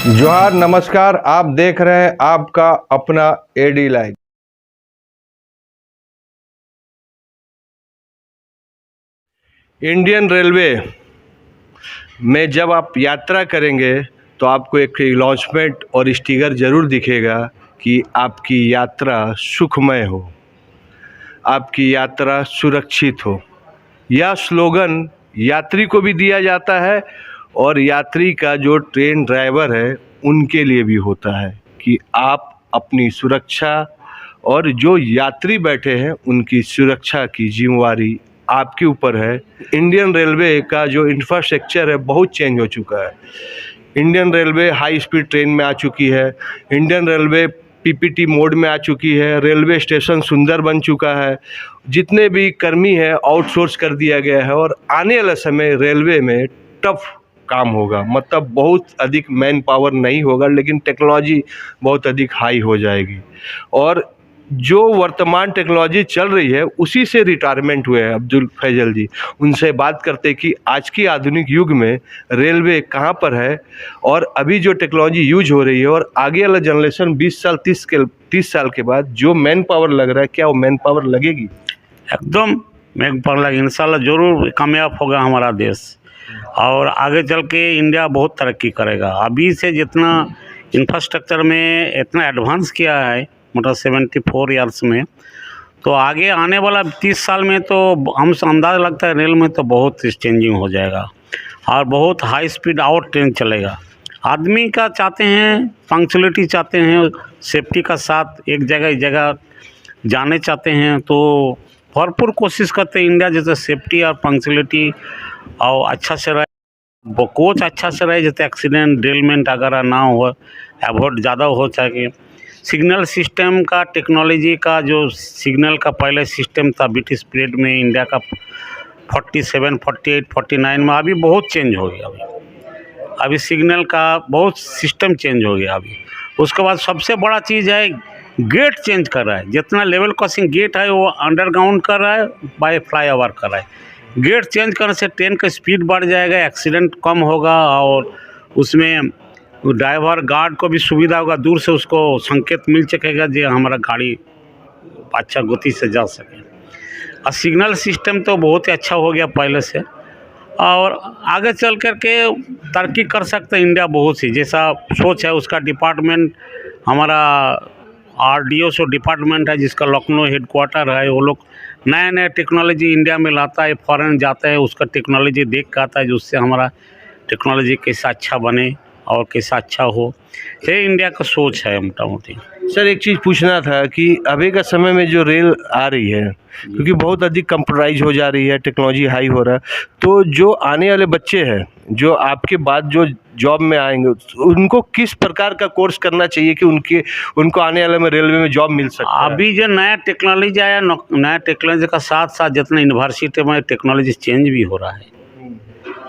जोहार, नमस्कार। आप देख रहे हैं आपका अपना एडी लाइव। इंडियन रेलवे में जब आप यात्रा करेंगे तो आपको एक लॉन्चमेंट और स्टिकर ज़रूर दिखेगा कि आपकी यात्रा सुखमय हो, आपकी यात्रा सुरक्षित हो। यह स्लोगन यात्री को भी दिया जाता है और यात्री का जो ट्रेन ड्राइवर है उनके लिए भी होता है कि आप अपनी सुरक्षा और जो यात्री बैठे हैं उनकी सुरक्षा की जिम्मेवारी आपके ऊपर है। इंडियन रेलवे का जो इंफ्रास्ट्रक्चर है बहुत चेंज हो चुका है। Indian railway high speed train में आ चुकी है, इंडियन रेलवे पीपीटी मोड में आ चुकी है, रेलवे स्टेशन सुंदर बन चुका है, जितने भी कर्मी हैं आउटसोर्स कर दिया गया है और आने वाला समय रेलवे में टफ काम होगा। मतलब बहुत अधिक मैन पावर नहीं होगा, लेकिन टेक्नोलॉजी बहुत अधिक हाई हो जाएगी। और जो वर्तमान टेक्नोलॉजी चल रही है उसी से रिटायरमेंट हुए हैं अब्दुल फैजल जी। उनसे बात करते कि आज की आधुनिक युग में रेलवे कहाँ पर है और अभी जो टेक्नोलॉजी यूज हो रही है और आगे वाला जनरेशन 20 साल 30 साल के बाद जो मैन पावर लग रहा है, क्या वो मैन पावर लगेगी? एकदम मैन पावर लगे। इंशाल्लाह जरूर कामयाब होगा हमारा देश और आगे चल के इंडिया बहुत तरक्की करेगा। अभी से जितना इंफ्रास्ट्रक्चर में इतना एडवांस किया है, मतलब 74 ईयर्स में, तो आगे आने वाला 30 साल में तो हमसे अंदाज़ा लगता है रेल में तो बहुत चेंजिंग हो जाएगा और बहुत हाई स्पीड और ट्रेन चलेगा। आदमी का चाहते हैं, पंक्चुअलिटी चाहते हैं, सेफ्टी का साथ एक जगह जाने चाहते हैं, तो भरपूर कोशिश करते हैं इंडिया जैसे सेफ्टी और पंक्चुअलिटी और अच्छा से रहे, कोच अच्छा से रहे, जैसे एक्सीडेंट ड्रिलमेंट अगर ना हो, अवॉइड ज़्यादा हो सके। सिग्नल सिस्टम का, टेक्नोलॉजी का, जो सिग्नल का पहले सिस्टम था ब्रिटिश पीरियड में इंडिया का 47, 48, 49 में, अभी बहुत चेंज हो गया। अभी सिग्नल का बहुत सिस्टम चेंज हो गया अभी। उसके बाद सबसे बड़ा चीज़ है गेट चेंज कर रहा है। जितना लेवल क्रॉसिंग गेट है वो अंडरग्राउंड कर रहा है, बाय फ्लाईओवर कर रहा है। गेट चेंज करने से ट्रेन का स्पीड बढ़ जाएगा, एक्सीडेंट कम होगा और उसमें ड्राइवर गार्ड को भी सुविधा होगा, दूर से उसको संकेत मिल सकेगा जो हमारा गाड़ी अच्छा गति से जा सके। और सिग्नल सिस्टम तो बहुत ही अच्छा हो गया पहले से और आगे चल कर के तरक्की कर सकते हैं इंडिया बहुत सी। जैसा सोच है उसका डिपार्टमेंट हमारा RDO डिपार्टमेंट है जिसका लखनऊ हेडक्वार्टर है। वो लोग नया नया टेक्नोलॉजी इंडिया में लाता है, फॉरेन जाता है, उसका टेक्नोलॉजी देख के आता है जिससे हमारा टेक्नोलॉजी कैसा अच्छा बने और कैसा अच्छा हो। ये इंडिया का सोच है मोटा मोटी। सर, एक चीज़ पूछना था कि अभी का समय में जो रेल आ रही है, क्योंकि बहुत अधिक कंप्यूटराइज हो जा रही है, टेक्नोलॉजी हाई हो रहा है, तो जो आने वाले बच्चे हैं जो आपके बाद जो जॉब में आएंगे उनको किस प्रकार का कोर्स करना चाहिए कि उनको आने वाले में रेलवे में जॉब मिल सके? अभी जो नया टेक्नोलॉजी आया, नया टेक्नोलॉजी का साथ साथ जितना यूनिवर्सिटी में टेक्नोलॉजी चेंज भी हो रहा है।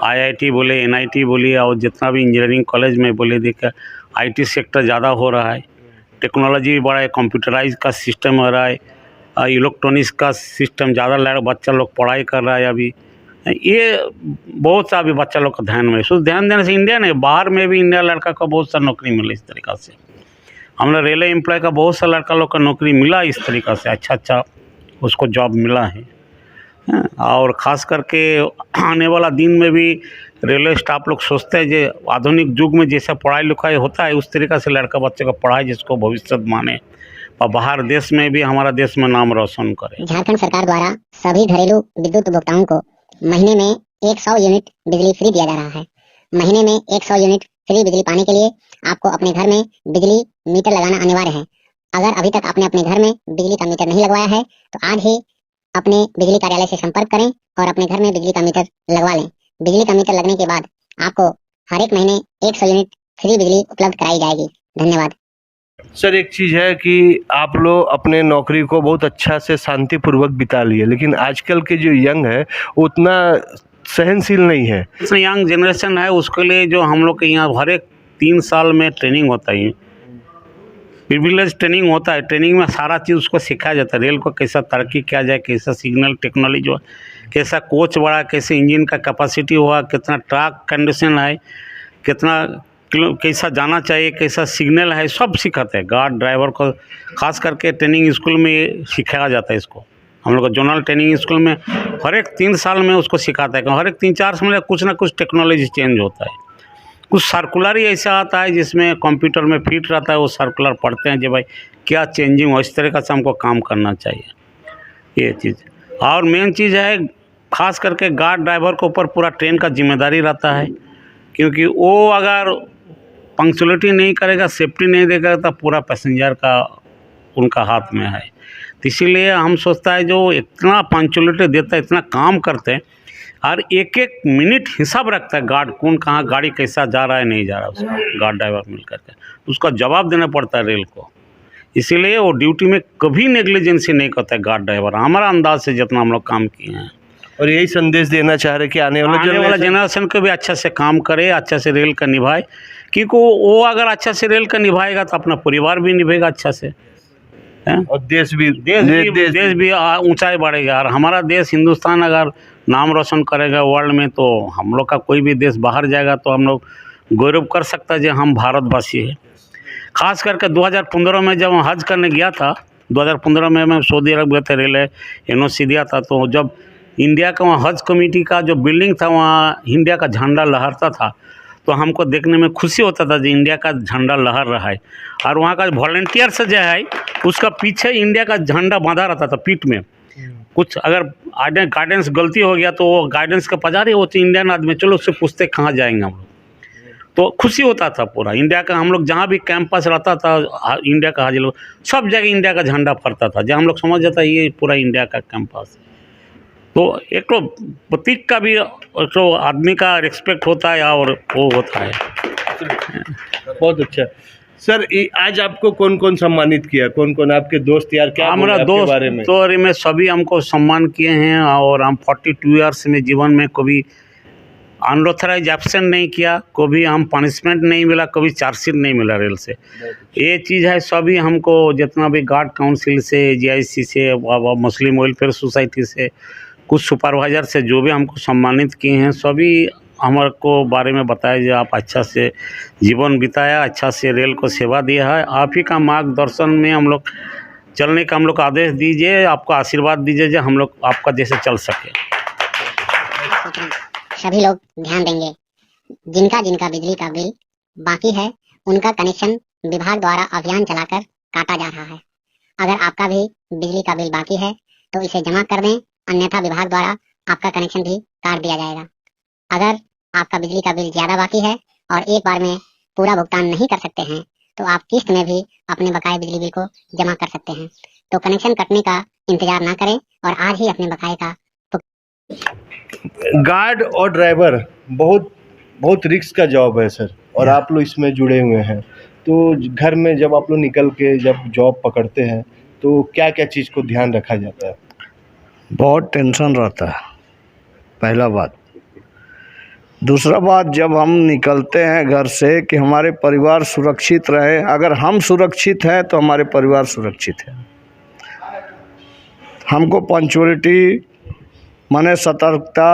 IIT बोले, NIT बोलिए और जितना भी इंजीनियरिंग कॉलेज में बोले, देखा IT सेक्टर ज़्यादा हो रहा है, टेक्नोलॉजी बढ़ा है, कंप्यूटराइज का सिस्टम हो रहा है, इलेक्ट्रॉनिक्स का सिस्टम ज़्यादा बच्चा लोग पढ़ाई कर रहा है। अभी ये बहुत सा अभी बच्चा लोग का ध्यान में, सो ध्यान देने से इंडिया नहीं, बाहर में भी इंडिया लड़का को बहुत सा नौकरी मिले। इस तरीक़ा से हमने रेलवे एम्प्लॉय का बहुत सा लड़का लोग का नौकरी मिला, इस तरीक़ा से अच्छा उसको जॉब मिला है। और ख़ास करके आने वाला दिन में भी रेलवे स्टाफ लोग सोचते हैं जो आधुनिक युग में जैसा पढ़ाई लिखाई होता है उस तरीक़ा से लड़का बच्चे को पढ़ाए जिसको भविष्य माने और बाहर देश में भी हमारा देश में नाम रोशन करे। झारखंड सरकार द्वारा सभी घरेलू विद्युत उपभोक्ताओं को महीने में 100 यूनिट बिजली फ्री दिया जा रहा है। महीने में 100 यूनिट फ्री बिजली पाने के लिए आपको अपने घर में बिजली मीटर लगाना अनिवार्य है। अगर अभी तक आपने अपने घर में बिजली का मीटर नहीं लगवाया है तो आज ही अपने बिजली कार्यालय से संपर्क करें और अपने घर में बिजली का मीटर लगवा लें। बिजली का मीटर लगने के बाद आपको हर एक महीने 100 यूनिट फ्री बिजली उपलब्ध कराई जाएगी। धन्यवाद। सर, एक चीज़ है कि आप लोग अपने नौकरी को बहुत अच्छा से शांतिपूर्वक बिता लिए, लेकिन आजकल के जो यंग है उतना सहनशील नहीं है। यंग जनरेशन है उसके लिए जो हम लोग के यहाँ हर एक 3 साल में ट्रेनिंग होता है, प्रिविलेज ट्रेनिंग होता है। ट्रेनिंग में सारा चीज़ उसको सिखाया जाता है, रेल को कैसा तरक्की किया जाए, कैसा सिग्नल टेक्नोलॉजी हो, कैसा कोच बढ़ा, कैसे इंजन का कैपेसिटी हुआ, कितना ट्रैक कंडीशन है, कितना कैसा जाना चाहिए, कैसा सिग्नल है, सब सिखाते हैं। गार्ड ड्राइवर को खास करके ट्रेनिंग स्कूल में सिखाया जाता है इसको। हम लोग जोनल ट्रेनिंग स्कूल में हर एक 3 साल में उसको सिखाते हैं। हर एक 3-4 साल में कुछ ना कुछ टेक्नोलॉजी चेंज होता है। कुछ सर्कुलर ही ऐसा आता है जिसमें कंप्यूटर में फिट रहता है, वो सर्कुलर पढ़ते हैं कि भाई क्या चेंजिंग हो, इस तरीक़े से हमको काम करना चाहिए, ये चीज़। और मेन चीज़ है खास करके गार्ड ड्राइवर के ऊपर पूरा ट्रेन का जिम्मेदारी रहता है, क्योंकि वो अगर पंक्चुअलिटी नहीं करेगा, सेफ्टी नहीं देगा, तो पूरा पैसेंजर का उनका हाथ में है। तो इसीलिए हम सोचता है जो इतना पंक्चुअलिटी देता है, इतना काम करते हैं, और एक एक मिनट हिसाब रखता है गार्ड कौन कहाँ गाड़ी कैसा जा रहा है नहीं जा रहा है, उसका गार्ड ड्राइवर मिल करके उसका जवाब देना पड़ता है रेल को। इसीलिए वो ड्यूटी में कभी नेग्लिजेंसी नहीं करता है गार्ड ड्राइवर, हमारा अंदाज से जितना हम लोग काम किए हैं। और यही संदेश देना चाह रहे कि आने वाला जनरेशन को भी अच्छा से काम करे, अच्छा से रेल का निभाए, क्योंकि वो अगर अच्छा से रेल का निभाएगा तो अपना परिवार भी निभाएगा अच्छा से, और देश भी ऊंचाई बढ़ेगा। और हमारा देश हिंदुस्तान अगर नाम रोशन करेगा वर्ल्ड में, तो हम लोग का कोई भी देश बाहर जाएगा तो हम लोग गौरव कर सकता है जो हम भारतवासी है। खास करके 2015 में जब हज करने गया था, 2015 में मैं सऊदी अरब गया था, रेल NOC दिया था, तो जब इंडिया का वहाँ हज कमेटी का जो बिल्डिंग था वहाँ इंडिया का झंडा लहरता था, तो हमको देखने में खुशी होता था कि इंडिया का झंडा लहर रहा है। और वहाँ का वॉलंटियर से जो है उसका पीछे इंडिया का झंडा बांधा रहता था पीठ में। कुछ अगर गाइडेंस गलती हो गया तो वो गाइडेंस का पजारी होती इंडियन आदमी, चलो उससे पूछते कहाँ जाएंगे हम लोग, तो खुशी होता था पूरा इंडिया का। हम लोग जहाँ भी कैंपस रहता था इंडिया का हाजिर लोग सब जगह इंडिया का झंडा फरता था, जहाँ हम लोग समझ जाता ये पूरा इंडिया का कैंपस है। तो एक तो प्रतीक का भी एक तो आदमी का रिस्पेक्ट होता है और वो होता है। बहुत अच्छा सर। आज आपको कौन कौन सम्मानित किया, कौन कौन आपके दोस्त यार, क्या हमारा दोस्त बारे में? तो में सभी हमको सम्मान किए हैं, और हम 42 ईयर्स में जीवन में कभी अनऑथराइज एब्सेंट नहीं किया, कभी हम पनिशमेंट नहीं मिला, कभी चार्जशीट नहीं मिला रेल से। ये चीज़ है सभी हमको जितना भी गार्ड काउंसिल से, GIC से, मुस्लिम वेलफेयर सोसाइटी से, कुछ सुपरवाइज़र से जो भी हमको सम्मानित किए हैं, सभी हमारे को बारे में बताया जो आप अच्छा से जीवन बिताया, अच्छा से रेल को सेवा दिया है। आप ही का मार्गदर्शन में हम लोग चलने का हम लोग आदेश दीजिए, आपको आशीर्वाद दीजिए जो हम लोग आपका जैसे चल सके। सभी लोग ध्यान देंगे, जिनका जिनका बिजली का बिल बाकी है उनका कनेक्शन विभाग द्वारा अभियान चलाकर काटा जा रहा है। अगर आपका भी बिजली का बिल बाकी है तो इसे जमा कर दें, अन्यथा विभाग द्वारा आपका कनेक्शन भी काट दिया जाएगा। अगर आपका बिजली का बिल ज्यादा बाकी है और एक बार में पूरा भुगतान नहीं कर सकते हैं तो आप किस्त में भी अपने बकाये बिजली बिल को जमा कर सकते हैं। तो कनेक्शन कटने का इंतजार ना करें और आज ही अपने बकाये का गार्ड और ड्राइवर बहुत रिस्क का जॉब है सर, और आप लोग इसमें जुड़े हुए हैं। तो घर में जब आप लोग निकल के जब जॉब पकड़ते हैं तो क्या क्या चीज़ को ध्यान रखा जाता है? बहुत टेंशन रहता है, पहला बात। दूसरा बात, जब हम निकलते हैं घर से कि हमारे परिवार सुरक्षित रहे। अगर हम सुरक्षित हैं तो हमारे परिवार सुरक्षित है। हमको पंक्चुअलिटी माने सतर्कता,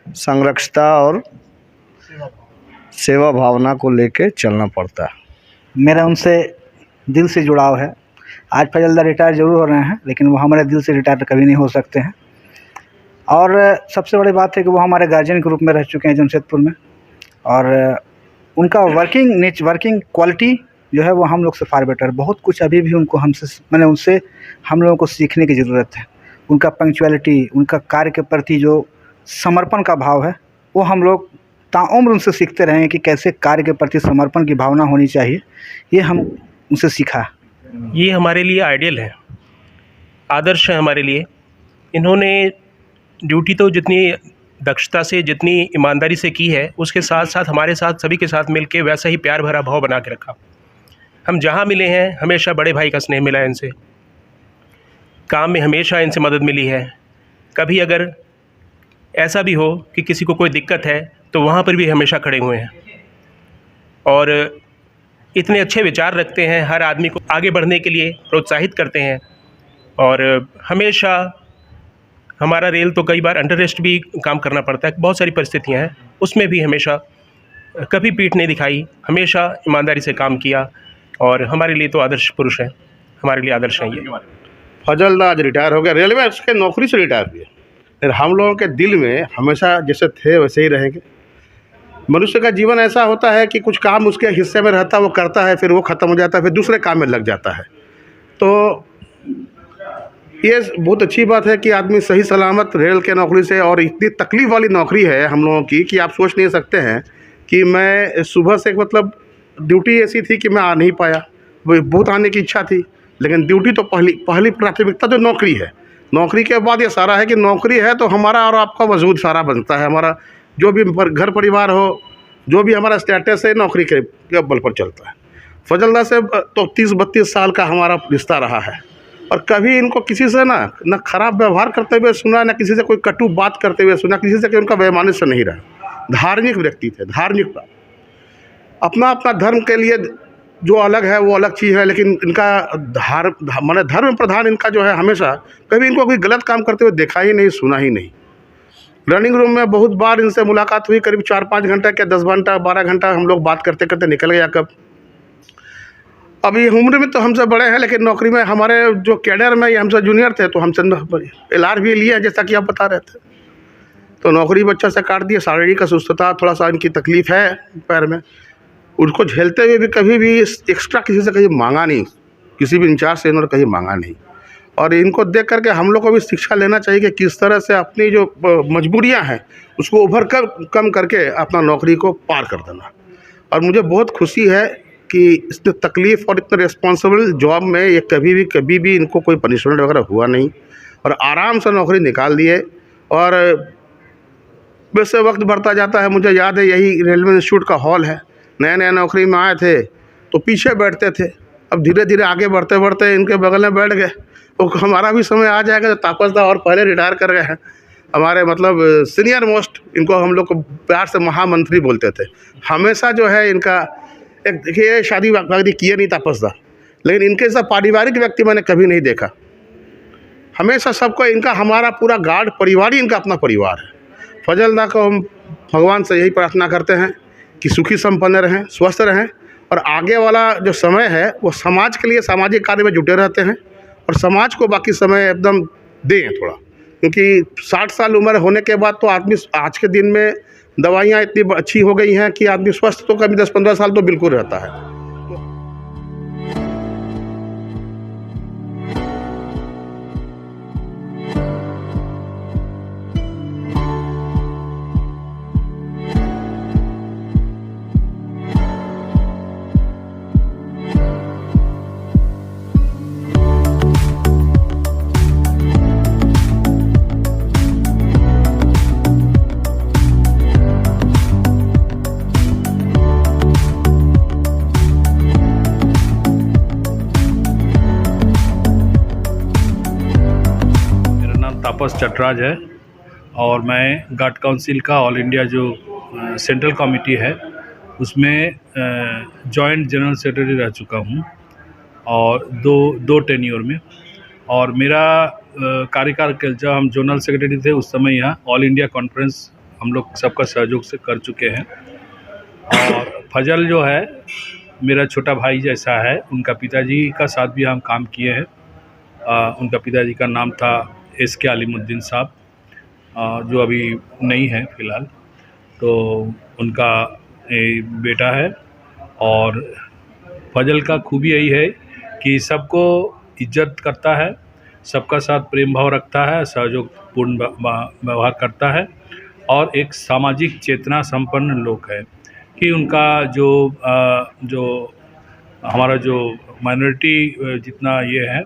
संरक्षता और सेवा भावना को लेके चलना पड़ता है। मेरा उनसे दिल से जुड़ाव है। आज फजलदार रिटायर ज़रूर हो रहे हैं, लेकिन वो हमारे दिल से रिटायर कभी नहीं हो सकते हैं। और सबसे बड़ी बात है कि वो हमारे गार्जियन के रूप में रह चुके हैं जमशेदपुर में, और उनका वर्किंग क्वालिटी जो है वो हम लोग से फार बेटर। बहुत कुछ अभी भी उनको उनसे हम लोगों को सीखने की ज़रूरत है। उनका पंक्चुअलिटी, उनका कार्य के प्रति जो समर्पण का भाव है, वो हम लोग ताउम्र उनसे सीखते रहें कि कैसे कार्य के प्रति समर्पण की भावना होनी चाहिए। ये हम उनसे सीखा। ये हमारे लिए आइडियल है, आदर्श है हमारे लिए। इन्होंने ड्यूटी तो जितनी दक्षता से, जितनी ईमानदारी से की है, उसके साथ साथ हमारे साथ सभी के साथ मिलके वैसा ही प्यार भरा भाव बना के रखा। हम जहाँ मिले हैं हमेशा बड़े भाई का स्नेह मिला है इनसे, काम में हमेशा इनसे मदद मिली है। कभी अगर ऐसा भी हो कि किसी को कोई दिक्कत है तो वहाँ पर भी हमेशा खड़े हुए हैं, और इतने अच्छे विचार रखते हैं, हर आदमी को आगे बढ़ने के लिए प्रोत्साहित करते हैं। और हमेशा हमारा रेल तो कई बार अंडर रेस्ट भी काम करना पड़ता है, बहुत सारी परिस्थितियाँ हैं, उसमें भी हमेशा कभी पीठ नहीं दिखाई, हमेशा ईमानदारी से काम किया और हमारे लिए तो आदर्श पुरुष हैं, हमारे लिए आदर्श हैं ये। फजल आज रिटायर हो गया, रेलवे के नौकरी से रिटायर हुए, लेकिन हम लोगों के दिल में हमेशा जैसे थे वैसे ही रहेंगे। मनुष्य का जीवन ऐसा होता है कि कुछ काम उसके हिस्से में रहता है, वो करता है, फिर वो ख़त्म हो जाता है, फिर दूसरे काम में लग जाता है। तो ये बहुत अच्छी बात है कि आदमी सही सलामत रेल के नौकरी से, और इतनी तकलीफ़ वाली नौकरी है हम लोगों की कि आप सोच नहीं सकते हैं कि मैं सुबह से मतलब ड्यूटी ऐसी थी कि मैं आ नहीं पाया, वो बहुत आने की इच्छा थी, लेकिन ड्यूटी तो पहली प्राथमिकता तो नौकरी है। नौकरी के बाद ये सारा है कि नौकरी है तो हमारा और आपका वजूद सारा बनता है, हमारा जो भी घर परिवार हो, जो भी हमारा स्टेटस है, नौकरी के बल पर चलता है। फजलदा से तो 30-32 साल का हमारा रिश्ता रहा है, और कभी इनको किसी से ना खराब व्यवहार करते हुए सुना, ना किसी से कोई कटु बात करते हुए सुना, किसी से कि उनका वैमानिस्य नहीं रहा। धार्मिक व्यक्ति थे, धार्मिक बात, अपना अपना धर्म के लिए जो अलग है वो अलग चीज़ है, लेकिन इनका माने धर्म प्रधान इनका जो है, हमेशा कभी इनको कोई गलत काम करते हुए देखा ही नहीं, सुना ही नहीं। रनिंग रूम में बहुत बार इनसे मुलाकात हुई, करीब 4-5 घंटा क्या 10 घंटा 12 घंटा हम लोग बात करते करते निकल गया कब। अभी उम्र में तो हमसे बड़े हैं, लेकिन नौकरी में हमारे जो कैडर में ये हमसे जूनियर थे, तो हमसे LR भी लिए हैं, जैसा कि आप बता रहे थे। तो नौकरी बच्चा से काट दिया, शारीरिक असुस्थता, थोड़ा सा इनकी तकलीफ़ है पैर में, उसको झेलते हुए भी कभी भी एक्स्ट्रा किसी से कहीं मांगा नहीं, किसी भी इंचार्ज से इन्होंने कहीं मांगा नहीं। और इनको देख करके हम लोग को भी शिक्षा लेना चाहिए कि किस तरह से अपनी जो मजबूरियां हैं उसको ओवर कम करके अपना नौकरी को पार कर देना। और मुझे बहुत खुशी है कि इतनी तकलीफ़ और इतने रिस्पॉन्सिबल जॉब में ये कभी भी इनको कोई पनिशमेंट वगैरह हुआ नहीं, और आराम से नौकरी निकाल दिए। और वैसे वक्त बढ़ता जाता है, मुझे याद है यही रेलवे इंस्टीट्यूट का हॉल है, नए नए नौकरी में आए थे तो पीछे बैठते थे, अब धीरे धीरे आगे बढ़ते बढ़ते इनके बगल में बैठ गए। तो हमारा भी समय आ जाएगा, तो तापसदा और पहले रिटायर कर गए हैं, हमारे मतलब सीनियर मोस्ट, इनको हम लोग को प्यार से महामंत्री बोलते थे। हमेशा जो है इनका एक, देखिए शादी वादी किए नहीं तापसदा, लेकिन इनके जैसा पारिवारिक व्यक्ति मैंने कभी नहीं देखा। हमेशा सबको इनका, हमारा पूरा गार्ड परिवार ही इनका अपना परिवार है। फजलदा को हम भगवान से यही प्रार्थना करते हैं कि सुखी संपन्न रहें, स्वस्थ रहें, और आगे वाला जो समय है वो समाज के लिए सामाजिक कार्य में जुटे रहते हैं, और समाज को बाकी समय एकदम दें थोड़ा, क्योंकि 60 साल उम्र होने के बाद तो आदमी, आज के दिन में दवाइयाँ इतनी अच्छी हो गई हैं कि आदमी स्वस्थ तो कभी 10-15 साल तो बिल्कुल रहता है। तापस चटराज है, और मैं गार्ड काउंसिल का ऑल इंडिया जो सेंट्रल कमेटी है उसमें जॉइंट जनरल सेक्रेटरी रह चुका हूँ, और दो टेन्योर में। और मेरा कार्यकाल के जब हम जनरल सेक्रेटरी थे उस समय यहाँ ऑल इंडिया कॉन्फ्रेंस हम लोग सबका सहयोग से कर चुके हैं। और फजल जो है मेरा छोटा भाई जैसा है, उनका पिताजी का साथ भी हम काम किए हैं। उनका पिताजी का नाम था SK अलीमुद्दीन साहब, जो अभी नहीं है फ़िलहाल, तो उनका बेटा है। और फजल का खूबी यही है कि सबको इज्जत करता है, सबका साथ प्रेम भाव रखता है, सहयोगपूर्ण व्यवहार करता है, और एक सामाजिक चेतना संपन्न लोग है कि उनका जो हमारा जो माइनॉरिटी जितना ये है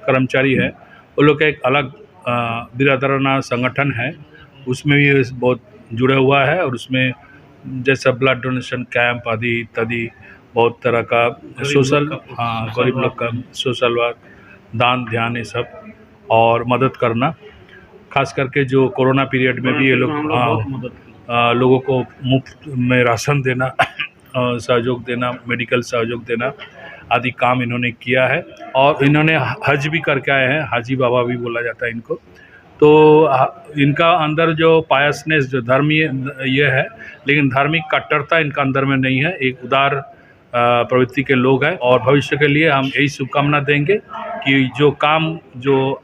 कर्मचारी है, वो लोग का एक अलग बिरादराना संगठन है, उसमें भी बहुत जुड़ा हुआ है। और उसमें जैसा ब्लड डोनेशन कैंप आदि इत्यादि बहुत तरह का सोशल, गरीब लोग का सोशल वर्क, दान ध्यान, ये सब और मदद करना। खास करके जो कोरोना पीरियड में भी ये लोग लोगों को मुफ्त में राशन देना, सहयोग देना, मेडिकल सहयोग देना आदि काम इन्होंने किया है। और इन्होंने हज भी करके आए हैं, हाजी बाबा भी बोला जाता है इनको। तो इनका अंदर जो पायसनेस, जो धर्मीय ये है, लेकिन धार्मिक कट्टरता इनका अंदर में नहीं है। एक उदार प्रवृत्ति के लोग हैं और भविष्य के लिए हम यही शुभकामना देंगे कि जो काम, जो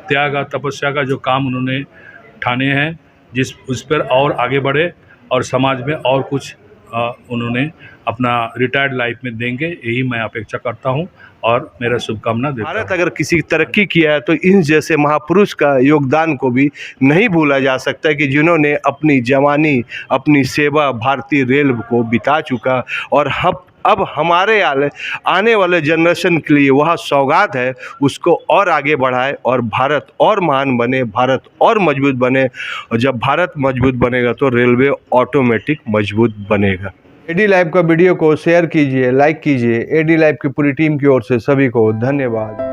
त्याग और तपस्या का जो काम उन्होंने ठाने हैं, उस पर और आगे बढ़े और समाज में और कुछ उन्होंने अपना रिटायर्ड लाइफ में देंगे, यही मैं अपेक्षा करता हूं और मेरा शुभकामना देता हूं। भारत अगर किसी तरक्की किया है तो इन जैसे महापुरुष का योगदान को भी नहीं भूला जा सकता कि जिन्होंने अपनी जवानी, अपनी सेवा भारतीय रेल को बिता चुका और अब हमारे आने वाले जनरेशन के लिए वह सौगात है, उसको और आगे बढ़ाए और भारत और महान बने, भारत और मजबूत बने। और जब भारत मजबूत बनेगा तो रेलवे ऑटोमेटिक मजबूत बनेगा। एडी लाइव का वीडियो को शेयर कीजिए, लाइक कीजिए। एडी लाइव की पूरी टीम की ओर से सभी को धन्यवाद।